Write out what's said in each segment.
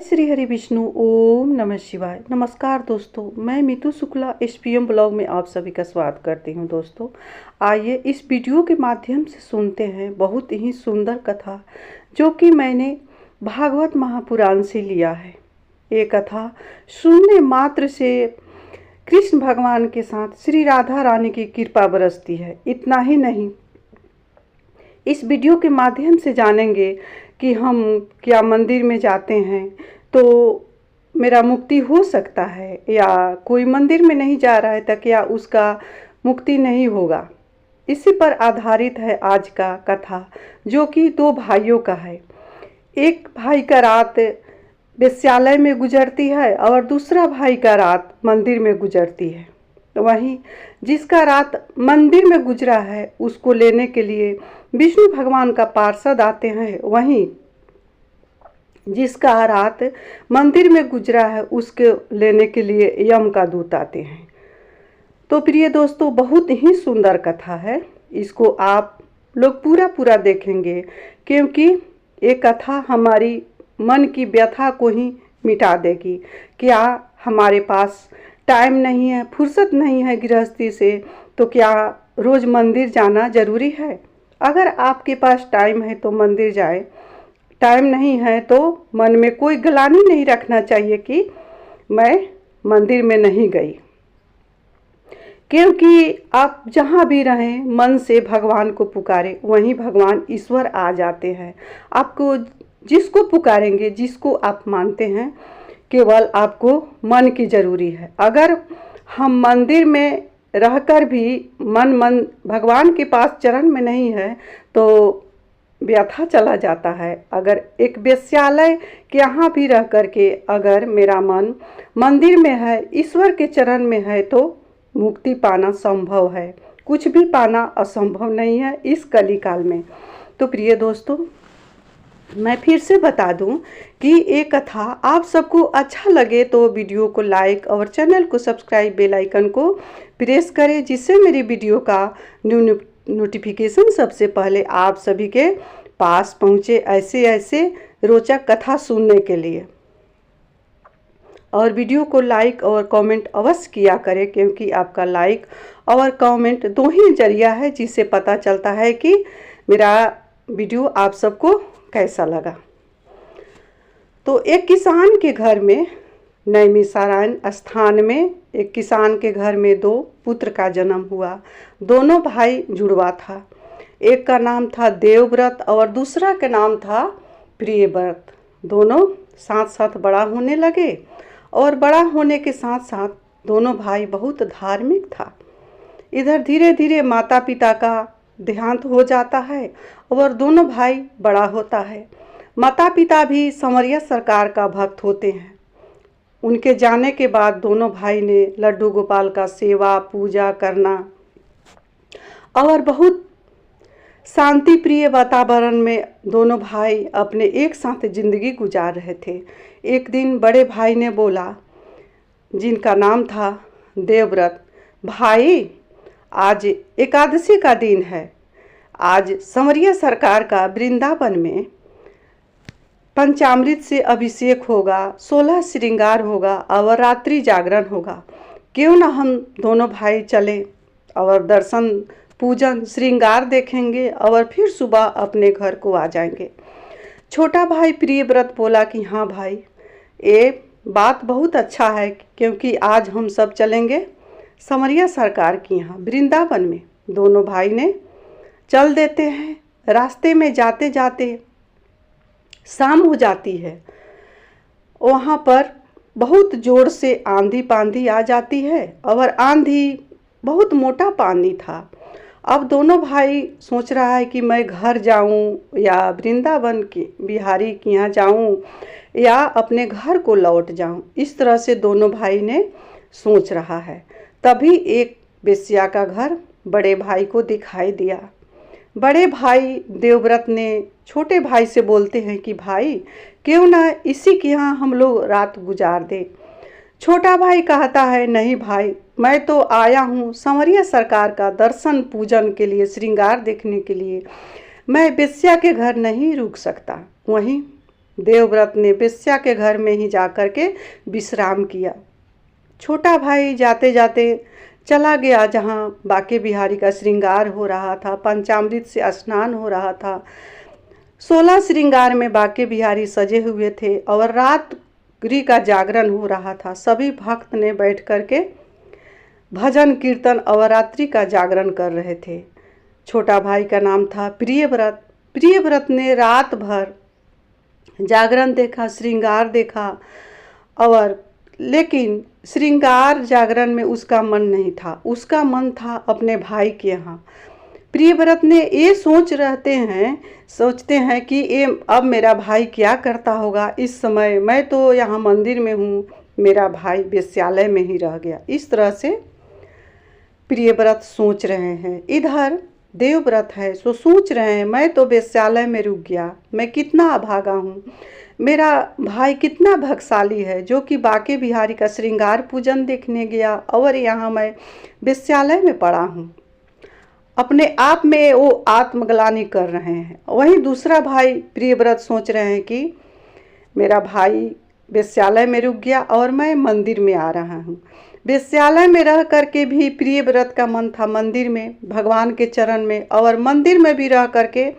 श्री हरि विष्णु। ओम नमः शिवाय। नमस्कार दोस्तों, मैं मीतू शुक्ला एसपीएम ब्लॉग में आप सभी का स्वागत करती हूं। दोस्तों आइए इस वीडियो के माध्यम से सुनते हैं बहुत ही सुंदर कथा जो कि मैंने भागवत महापुराण से लिया है। ये कथा सुनने मात्र से कृष्ण भगवान के साथ श्री राधा रानी की कृपा बरसती है। इतना ही नहीं, इस वीडियो के माध्यम से जानेंगे कि हम क्या मंदिर में जाते हैं तो मेरा मुक्ति हो सकता है, या कोई मंदिर में नहीं जा रहा है तो क्या उसका मुक्ति नहीं होगा। इसी पर आधारित है आज का कथा जो कि दो भाइयों का है। एक भाई का रात वेश्यालय में गुजरती है और दूसरा भाई का रात मंदिर में गुजरती है। तो वहीं जिसका रात मंदिर में गुजरा है उसको लेने के लिए विष्णु भगवान का पार्षद आते हैं, वहीं जिसका रात मंदिर में गुजरा है उसके लेने के लिए यम का दूत आते हैं। तो प्रिय दोस्तों, बहुत ही सुंदर कथा है, इसको आप लोग पूरा देखेंगे क्योंकि ये कथा हमारी मन की व्यथा को ही मिटा देगी। क्या हमारे पास टाइम नहीं है, फुर्सत नहीं है गृहस्थी से, तो क्या रोज़ मंदिर जाना ज़रूरी है? अगर आपके पास टाइम है तो मंदिर जाए, टाइम नहीं है तो मन में कोई ग्लानि नहीं रखना चाहिए कि मैं मंदिर में नहीं गई, क्योंकि आप जहाँ भी रहें मन से भगवान को पुकारें, वहीं भगवान ईश्वर आ जाते हैं। आपको जिसको पुकारेंगे, जिसको आप मानते हैं, केवल आपको मन की ज़रूरी है। अगर हम मंदिर में रहकर भी मन भगवान के पास चरण में नहीं है तो व्यथा चला जाता है। अगर एक वेश्यालय के यहाँ भी रह कर के अगर मेरा मन मंदिर में है, ईश्वर के चरण में है, तो मुक्ति पाना संभव है। कुछ भी पाना असंभव नहीं है इस कली काल में। तो प्रिय दोस्तों, मैं फिर से बता दूं कि ये कथा आप सबको अच्छा लगे तो वीडियो को लाइक और चैनल को सब्सक्राइब, बेल आइकन को प्रेस करें, जिससे मेरी वीडियो का न्यू नोटिफिकेशन सबसे पहले आप सभी के पास पहुंचे ऐसे रोचक कथा सुनने के लिए। और वीडियो को लाइक और कमेंट अवश्य किया करें, क्योंकि आपका लाइक और कमेंट दो ही जरिया है जिससे पता चलता है कि मेरा वीडियो आप सबको कैसा लगा। तो एक किसान के घर में, नैमिषारण्य स्थान में एक किसान के घर में दो पुत्र का जन्म हुआ। दोनों भाई जुड़वा था। एक का नाम था देवव्रत और दूसरा का नाम था प्रियव्रत। दोनों साथ साथ बड़ा होने लगे और बड़ा होने के साथ साथ दोनों भाई बहुत धार्मिक था। इधर धीरे धीरे माता पिता का देहांत हो जाता है और दोनों भाई बड़ा होता है। माता पिता भी संवरिया सरकार का भक्त होते हैं। उनके जाने के बाद दोनों भाई ने लड्डू गोपाल का सेवा पूजा करना और बहुत शांति प्रिय वातावरण में दोनों भाई अपने एक साथ जिंदगी गुजार रहे थे। एक दिन बड़े भाई ने बोला, जिनका नाम था देवव्रत, भाई आज एकादशी का दिन है, आज संवरिया सरकार का वृंदावन में पंचामृत से अभिषेक होगा, 16 श्रृंगार होगा और रात्रि जागरण होगा। क्यों ना हम दोनों भाई चलें और दर्शन पूजन श्रृंगार देखेंगे और फिर सुबह अपने घर को आ जाएंगे। छोटा भाई प्रियव्रत बोला कि हाँ भाई, ये बात बहुत अच्छा है, क्योंकि आज हम सब चलेंगे संवरिया सरकार की यहाँ वृंदावन में। दोनों भाई ने चल देते हैं। रास्ते में जाते जाते शाम हो जाती है। वहाँ पर बहुत ज़ोर से आंधी पांधी आ जाती है और आंधी बहुत मोटा पानी था। अब दोनों भाई सोच रहा है कि मैं घर जाऊं या वृंदावन की बिहारी के यहाँ जाऊं या अपने घर को लौट जाऊं। इस तरह से दोनों भाई ने सोच रहा है। तभी एक वेश्या का घर बड़े भाई को दिखाई दिया। बड़े भाई देवव्रत ने छोटे भाई से बोलते हैं कि भाई क्यों ना इसी के यहाँ हम लोग रात गुजार दें। छोटा भाई कहता है, नहीं भाई, मैं तो आया हूँ संवरिया सरकार का दर्शन पूजन के लिए, श्रृंगार देखने के लिए। मैं वेश्या के घर नहीं रुक सकता। वहीं देवव्रत ने वेश्या के घर में ही जाकर के विश्राम किया। छोटा भाई जाते जाते चला गया जहाँ बांके बिहारी का श्रृंगार हो रहा था, पंचामृत से स्नान हो रहा था। 16 श्रृंगार में बांके बिहारी सजे हुए थे और रात्रि का जागरण हो रहा था। सभी भक्त ने बैठ करके भजन कीर्तन और रात्रि का जागरण कर रहे थे। छोटा भाई का नाम था प्रियव्रत। प्रियव्रत ने रात भर जागरण देखा, श्रृंगार देखा, और लेकिन श्रृंगार जागरण में उसका मन नहीं था। उसका मन था अपने भाई के यहाँ। प्रियव्रत ने ये सोचते हैं कि ये अब मेरा भाई क्या करता होगा इस समय, मैं तो यहाँ मंदिर में हूँ, मेरा भाई वेश्यालय में ही रह गया। इस तरह से प्रियव्रत सोच रहे हैं। इधर देवव्रत है सो सोच रहे हैं मैं तो वेश्यालय में रुक गया, मैं कितना अभागा हूँ, मेरा भाई कितना भाग्यशाली है जो कि बांके बिहारी का श्रृंगार पूजन देखने गया और यहाँ मैं वेश्यालय में पड़ा हूँ। अपने आप में वो आत्मग्लानि कर रहे हैं। वहीं दूसरा भाई प्रियव्रत सोच रहे हैं कि मेरा भाई वेश्यालय में रुक गया और मैं मंदिर में आ रहा हूँ। वेश्यालय में रह करके भी प्रियव्रत का मन था मंदिर में, भगवान के चरण में, और मंदिर में भी रह करके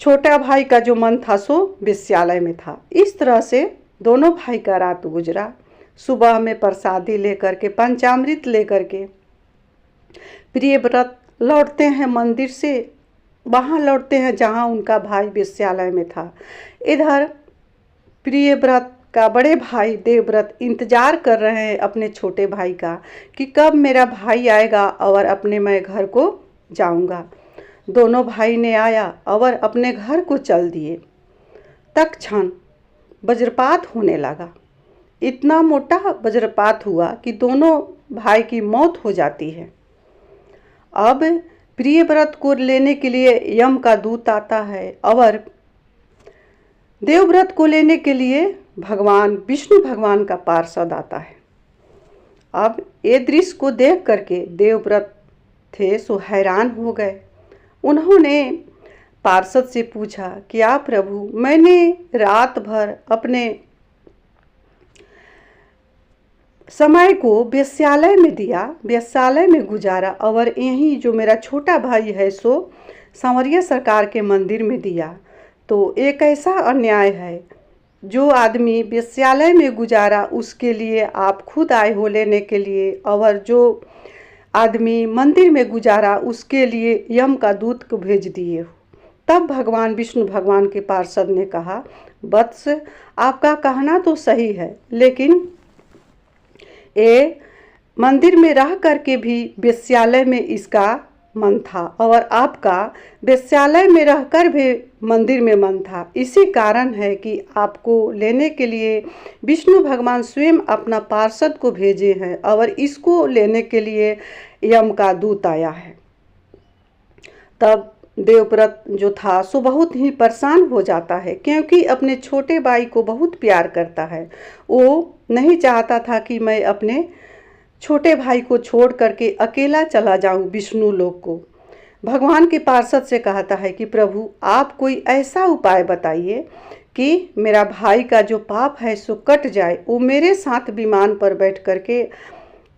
छोटा भाई का जो मन था सो वेश्यालय में था। इस तरह से दोनों भाई का रात गुजरा। सुबह में प्रसादी लेकर के, पंचामृत लेकर के प्रियव्रत लौटते हैं मंदिर से, वहाँ लौटते हैं जहाँ उनका भाई वेश्यालय में था। इधर प्रियव्रत का बड़े भाई देवव्रत इंतजार कर रहे हैं अपने छोटे भाई का कि कब मेरा भाई आएगा और अपने मैं घर को जाऊंगा। दोनों भाई ने आया और अपने घर को चल दिए। तत्क्षण वज्रपात होने लगा। इतना मोटा वज्रपात हुआ कि दोनों भाई की मौत हो जाती है। अब प्रियव्रत को लेने के लिए यम का दूत आता है और देवव्रत को लेने के लिए भगवान विष्णु भगवान का पार्षद आता है। अब ये दृश्य को देख करके देवव्रत थे सो हैरान हो गए। उन्होंने पार्षद से पूछा, क्या प्रभु, मैंने रात भर अपने समय को वेश्यालय में दिया, वेश्यालय में गुजारा, और यहीं जो मेरा छोटा भाई है सो सांवरिया सरकार के मंदिर में दिया, तो एक ऐसा अन्याय है। जो आदमी वेश्यालय में गुजारा उसके लिए आप खुद आए हो लेने के लिए, और जो आदमी मंदिर में गुजारा उसके लिए यम का दूत को भेज दिए हो। तब भगवान विष्णु भगवान के पार्षद ने कहा, वत्स, आपका कहना तो सही है, लेकिन ये मंदिर में रह करके भी वेश्यालय में इसका मन था और आपका वेश्यालय में रहकर भी मंदिर में मन था। इसी कारण है कि आपको लेने के लिए विष्णु भगवान स्वयं अपना पार्षद को भेजे हैं और इसको लेने के लिए यम का दूत आया है। तब देवव्रत जो था सो बहुत ही परेशान हो जाता है, क्योंकि अपने छोटे भाई को बहुत प्यार करता है। वो नहीं चाहता था कि मैं अपने छोटे भाई को छोड़ करके अकेला चला जाऊं विष्णु लोक को। भगवान के पार्षद से कहता है कि प्रभु, आप कोई ऐसा उपाय बताइए कि मेरा भाई का जो पाप है सो कट जाए, वो मेरे साथ विमान पर बैठ करके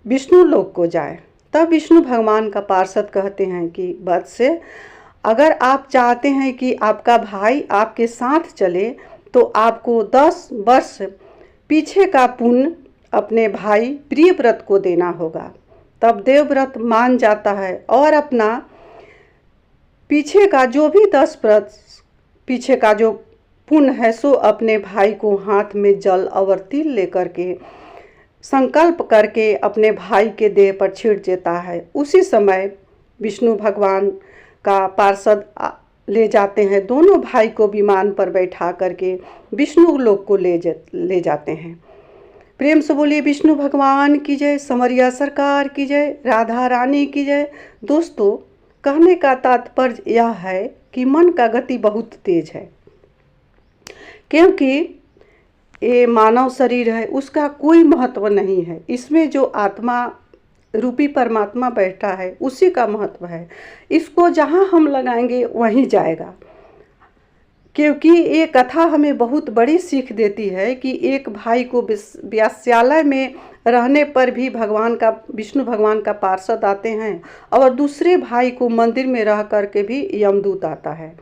विष्णु लोक को जाए। तब विष्णु भगवान का पार्षद कहते हैं कि वत्स, अगर आप चाहते हैं कि आपका भाई आपके साथ चले तो आपको 10 वर्ष पीछे का पुण्य अपने भाई प्रियव्रत को देना होगा। तब देवव्रत मान जाता है और अपना पीछे का जो भी 10 वर्ष पीछे का जो पुण्य है सो अपने भाई को हाथ में जल और तिल लेकर के संकल्प करके अपने भाई के देह पर छींट देता है। उसी समय विष्णु भगवान का पार्षद ले जाते हैं, दोनों भाई को विमान पर बैठा करके विष्णु लोक को ले जाते हैं। प्रेम से बोलिए विष्णु भगवान की जय, सांवरिया सरकार की जय, राधा रानी की जय। दोस्तों, कहने का तात्पर्य यह है कि मन का गति बहुत तेज है, क्योंकि ये मानव शरीर है उसका कोई महत्व नहीं है। इसमें जो आत्मा रूपी परमात्मा बैठा है उसी का महत्व है। इसको जहाँ हम लगाएंगे वहीं जाएगा। क्योंकि ये कथा हमें बहुत बड़ी सीख देती है कि एक भाई को वेश्यालय में रहने पर भी विष्णु भगवान का पार्षद आते हैं, और दूसरे भाई को मंदिर में रह करके भी यमदूत आता है।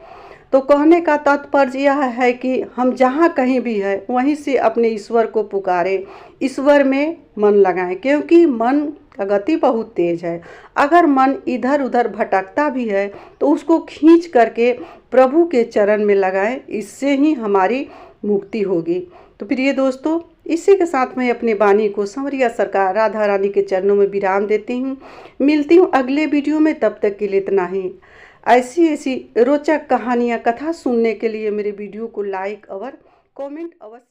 तो कहने का तात्पर्य यह है कि हम जहाँ कहीं भी है वहीं से अपने ईश्वर को पुकारें, ईश्वर में मन लगाएं, क्योंकि मन का गति बहुत तेज है। अगर मन इधर उधर भटकता भी है तो उसको खींच करके प्रभु के चरण में लगाएं, इससे ही हमारी मुक्ति होगी। तो प्रिय दोस्तों, इसी के साथ मैं अपनी वाणी को संवरिया सरकार राधा रानी के चरणों में विराम देती हूँ। मिलती हूँ अगले वीडियो में, तब तक के लिए इतना ही। ऐसी रोचक कहानियाँ, कथा सुनने के लिए मेरे वीडियो को लाइक और कमेंट अवश्य